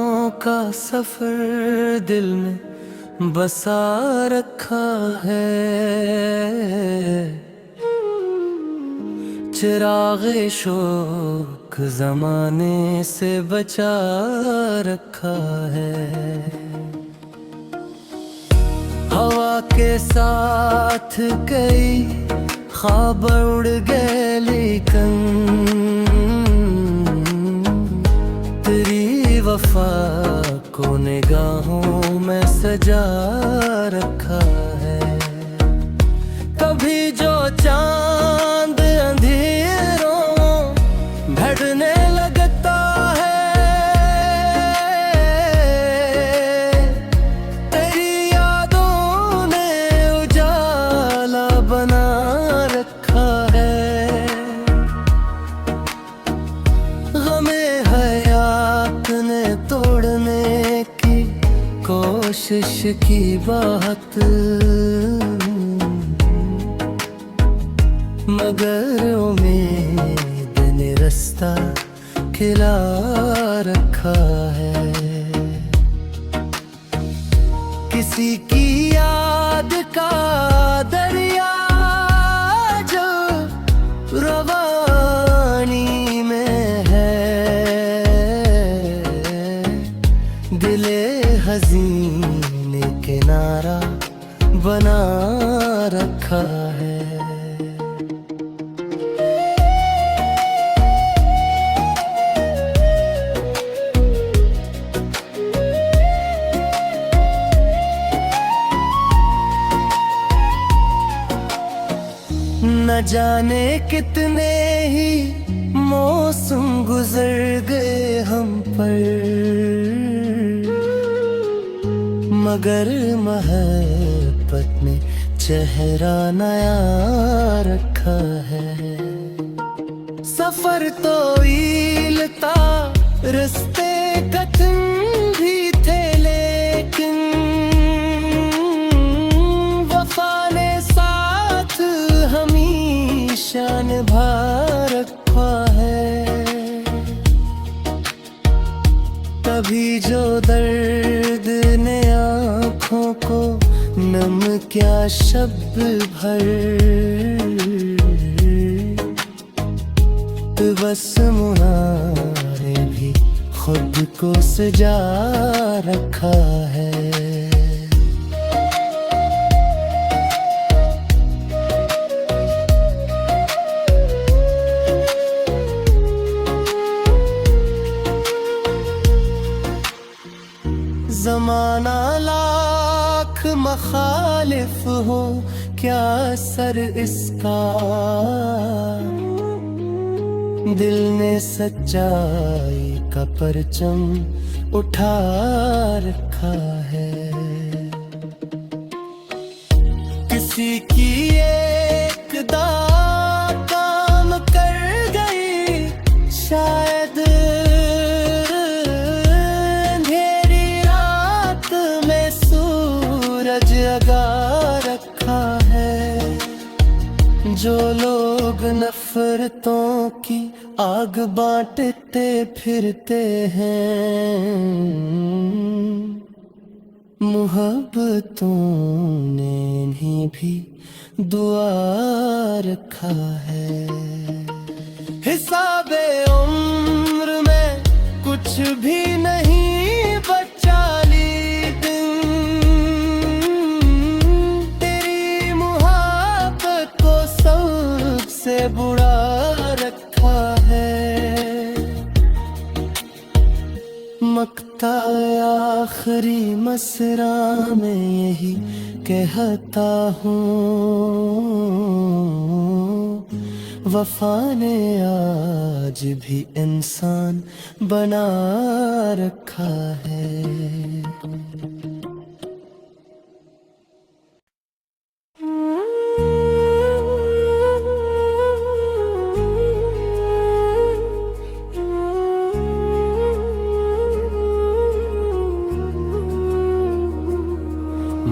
मोहब्बतों का सफर दिल में बसा रखा है। चिरागे शौक जमाने से बचा रखा है। हवा के साथ कई ख्वाब उड़ गए लेकिन तेरी वफा को निगाहों में सजा रखा है। कभी जो चांद अंधेरों ढलने लगता है, तेरी यादों ने उजाला बना रखा है। गमे हयात ने तोड़ने की कोशिश की बात, मगर उम्मीद ने रास्ता खिला रखा है। किसी की याद का दरिया जो रवानी में है, दिले हज़ीन किनारा बना रखा है। न जाने कितने ही मौसम गुजर गए हम पर, मगर मोहब्बत ने चेहरा नया रखा है। सफर तो ईल था, रास्ते कठिन भी थे, लेकिन वफा ने साथ हमेशा निभा रखा है। तभी जो दर्द ने आँखों को नम क्या शब्द भर, बस मुनारे भी खुद को सजा रखा है। ज़माना लाख मखालिफ हो, क्या असर इसका, दिल ने सच्चाई का परचम उठा रखा है। किसी की एक दा काम कर गई, शायद अंधेरी रात में सूरज जगा रखा है। जो लोग नफरतों की आग बांटते फिरते हैं, मोहब्बतों ने इन्हें भी दुआ रखा है। हिसाबे उम्र में कुछ भी नहीं बचा, लेकिन तेरी मोहब्बत को सबसे बुरा रखा है। मकता आखिरी मसरा में यही कहता हूँ, वफा ने आज भी इंसान बना रखा है।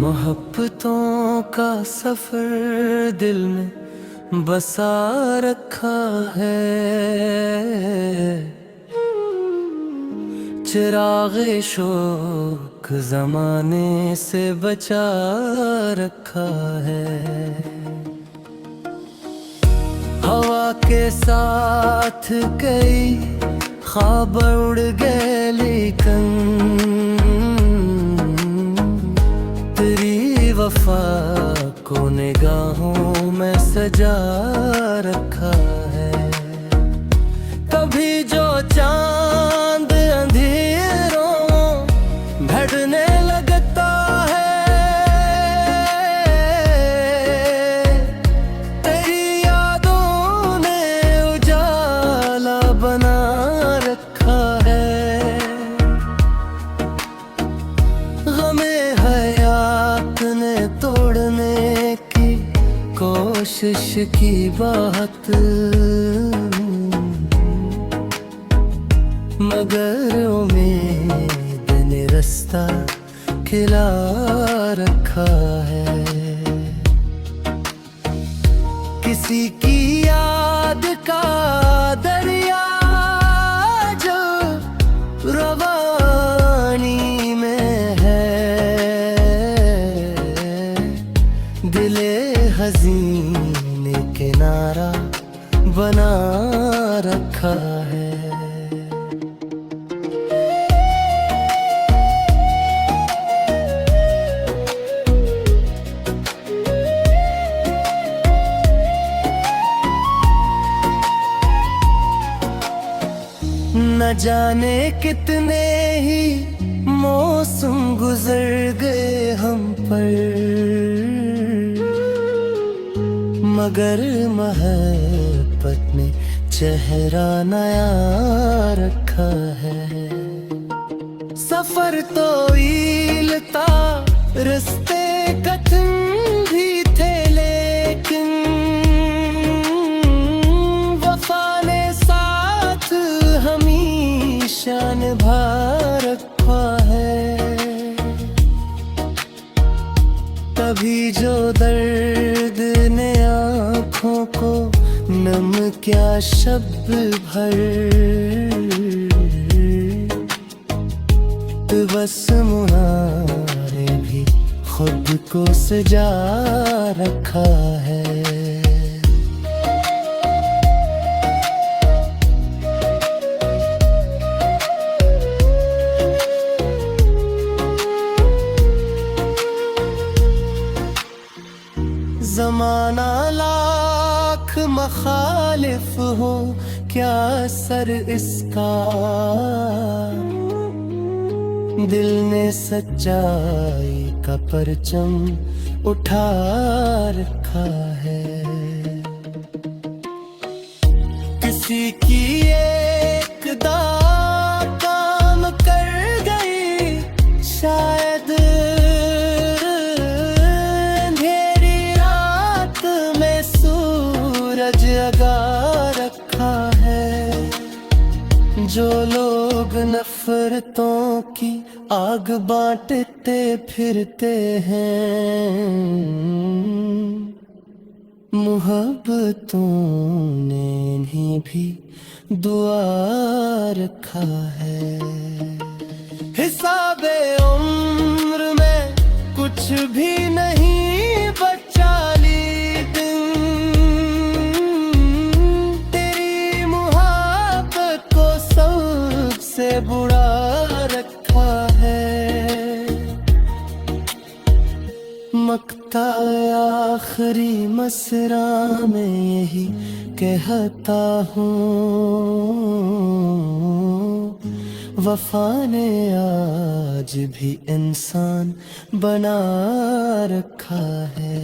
मोहब्बतों का सफर दिल में बसा रखा है। चिरागे शोक जमाने से बचा रखा है। हवा के साथ कई ख्वाब उड़ गए, लेकिन तेरी वफा को निगाहों में सजा रखा है। कभी जो चांद अंधेरों ढलने लगता है, तेरी यादों ने उजाला बना रखा है। गमे हयात ने तोड़ने की कोशिश की बात, मगर उम्मीद ने रास्ता खिला रखा है। किसी की याद का दरिया जो रवानी में है, दिले हज़ीन ने किनारा बना रखा है। न जाने कितने ही मौसम गुजर गए हम पर, मगर मोहब्बत ने चेहरा नया रखा है। सफर तो ईल था, रास्ते कठिन भी थे, लेकिन वफा ने साथ हमेशा निभा रखा है। तभी जो दर्द ने आँखों को नम क्या शब्द भर, बस मुहारे भी खुद को सजा रखा है। ज़माना लाख मखालिफ हो, क्या असर इसका, दिल ने सच्चाई का परचम उठा रखा है। किसी की एक दा काम कर गई, शायद जगा रखा है। जो लोग नफरतों की आग बांटते फिरते हैं, मोहब्बतों ने इन्हें भी दुआ रखा है। हिसाबे उम्र में कुछ भी नहीं बचा, से बुरा रखा है। मकता आखिरी मसरा में यही कहता हूँ, वफा ने आज भी इंसान बना रखा है।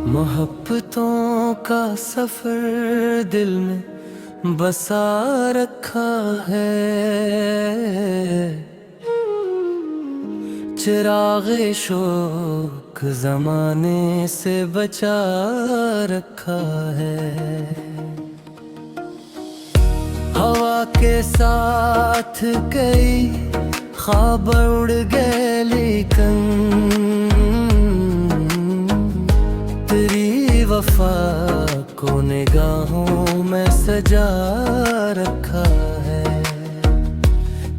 मोहब्बतों का सफर दिल में बसा रखा है। चिरागे शोक जमाने से बचा रखा है। हवा के साथ कई ख्वाब उड़ गए, लेकिन तेरी वफा को निगाहों में सजा रखा है।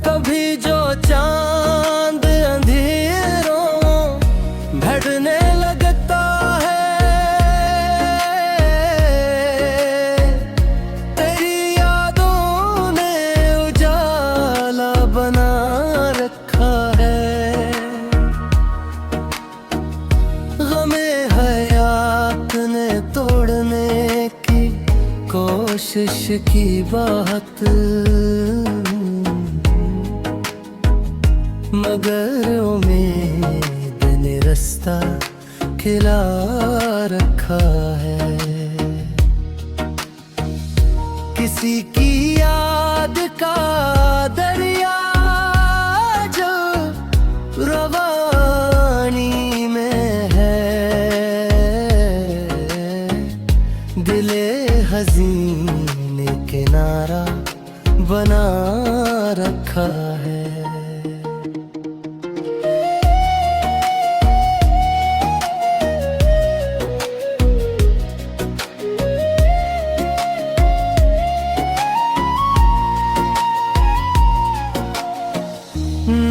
कभी जो चांद अंधेरों ढलने लगता है, तेरी यादों ने उजाला बना रखा है। गमे हयात ने तोड़ने की कोशिश की बात, मगर उम्मीद ने रास्ता खिला रखा है। किसी की याद का दरिया जो रवानी में है, दिले हज़ीन ने किनारा बना रखा है।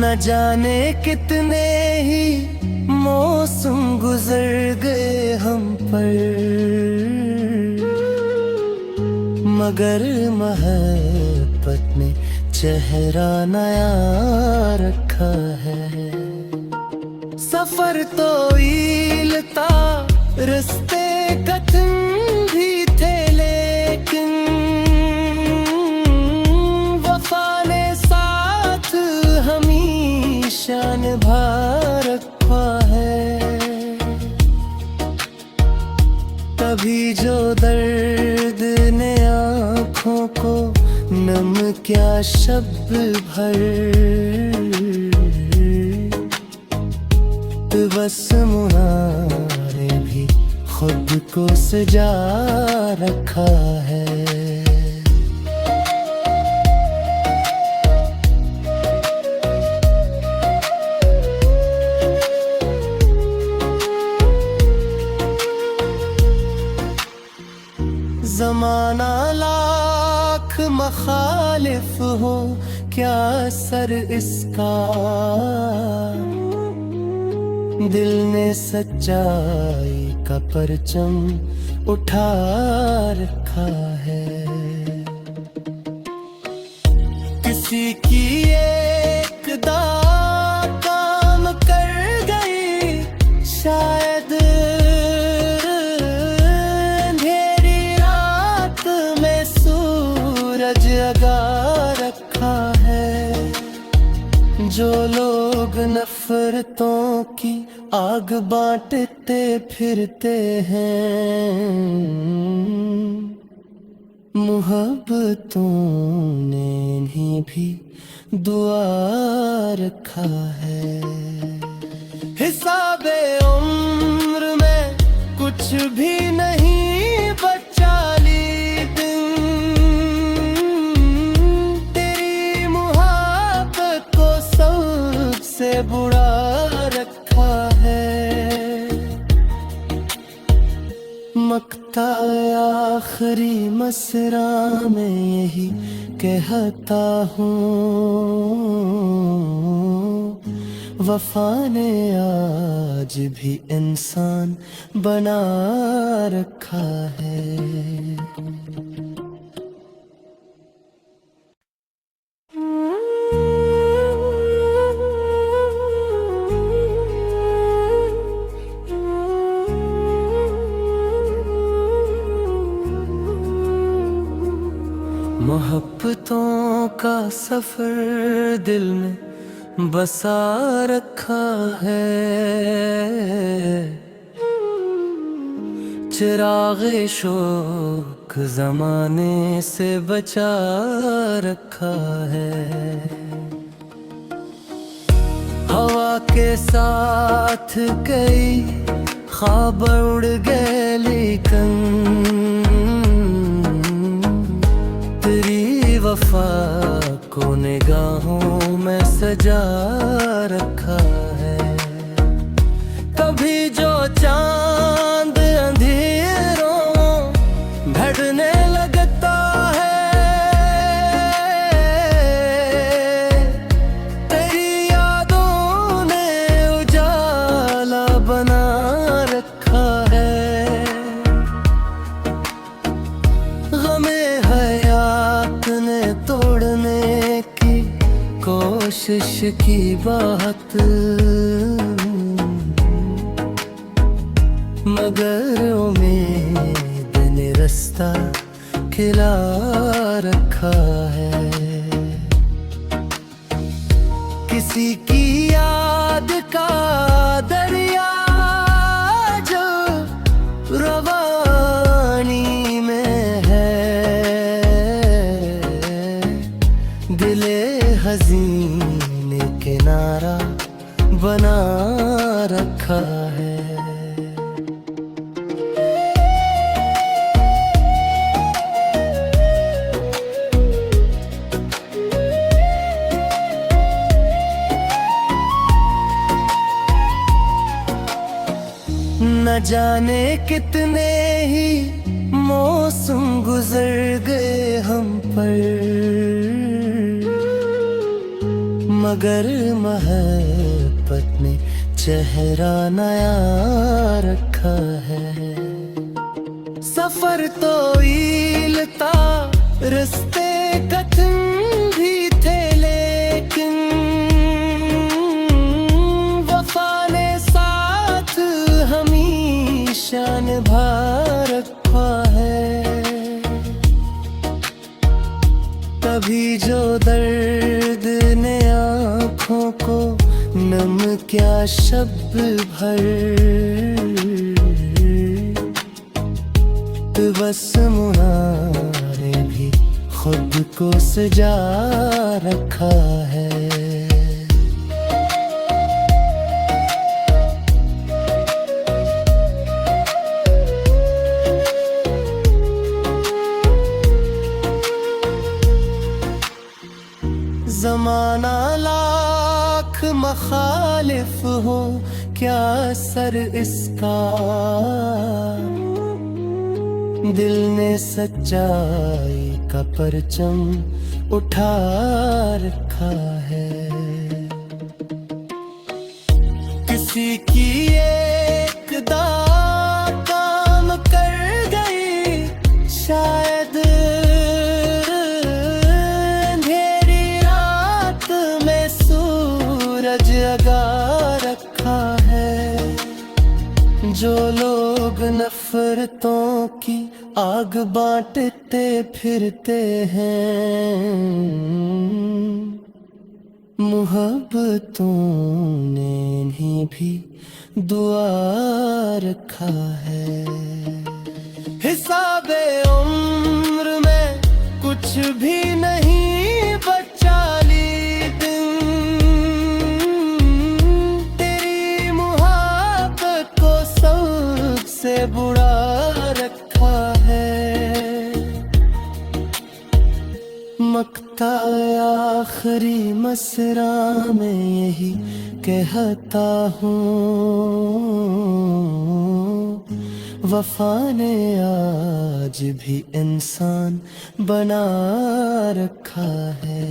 न जाने कितने ही मौसम गुजर गए हम पर, मगर मोहब्बत ने चेहरा नया रखा है। सफर तो ईल था, रास्ते कठिन भी थे, लेकिन वफा ने साथ हमेशा निभा रखा है। तभी जो दर्द ने आँखों को नम क्या शब्द भर, बस मुनारे भी खुद को सजा रखा है। ज़माना लाख मखालिफ हो, क्या असर इसका, दिल ने सच्चाई का परचम उठा रखा है। किसी की एक दा काम कर गई, शायद अंधेरी रात में सूरज जगा रखा है। जो लोग नफरतों की आग बांटते फिरते हैं, मोहब्बतों ने इन्हें भी दुआ रखा है। हिसाबे उम्र में कुछ भी नहीं बचा, लेकिन तेरी मोहब्बत को सबसे बुरा रखा है। मक्ता आखिरी मसरा में यही कहता हूँ, वफा ने आज भी इंसान बना रखा है। मोहब्बतों का सफर दिल में बसा रखा है, चिरागे शौक जमाने से बचा रखा है। हवा के साथ कई ख्वाब उड़ गए, लेकिन तेरी वफा वफा को निगाहों में सजा रखा है। कभी जो चांद अंधेरों ढड़ने लगता है, तेरी यादों ने उजाला बना रखा है। गमे हयात ने तोड़ने की कोशिश की बात, मगर उम्मीद ने रास्ता खिला रखा है। किसी की याद का दरिया जो रवानी में है, दिले हज़ीन ने किनारा बना रखा है। न जाने कितने ही मौसम गुजर गए हम पर, मगर मोहब्बत ने चेहरा नया रखा है। सफर तो ईल था, रास्ते कठिन भी थे, लेकिन वफा ने साथ हमेशा निभा रखा है। तभी जो दर्द ने आँखों को नम क्या शब्द भर, बस मुनारे भी खुद को सजा रखा है। ज़माना लाख मखालिफ हो, क्या असर इसका, दिल ने सच्चाई का परचम उठा रखा है। किसी की एक दाग काम कर गई, शायद अंधेरी रात में सूरज जगा रखा है। जो लोग नफरतों की आग बांटते फिरते हैं, मोहब्बतों ने इन्हें भी दुआ रखा है। हिसाबे उम्र में कुछ भी नहीं बचा, दिन तेरी मोहब्बत को सबसे बुरा रखा है। मकता आखिरी मसरा में यही कहता हूँ, वफा ने आज भी इंसान बना रखा है।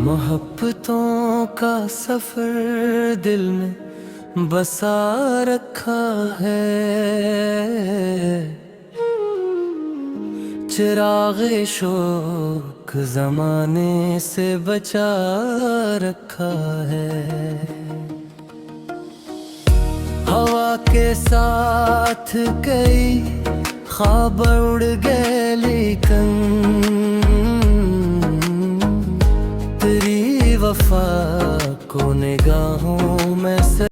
मोहब्बतों का सफर दिल में बसा रखा है, चिरागे शौक जमाने से बचा रखा है। हवा के साथ कई ख्वाब उड़ गए, लेकिन तेरी वफा को निगाहों में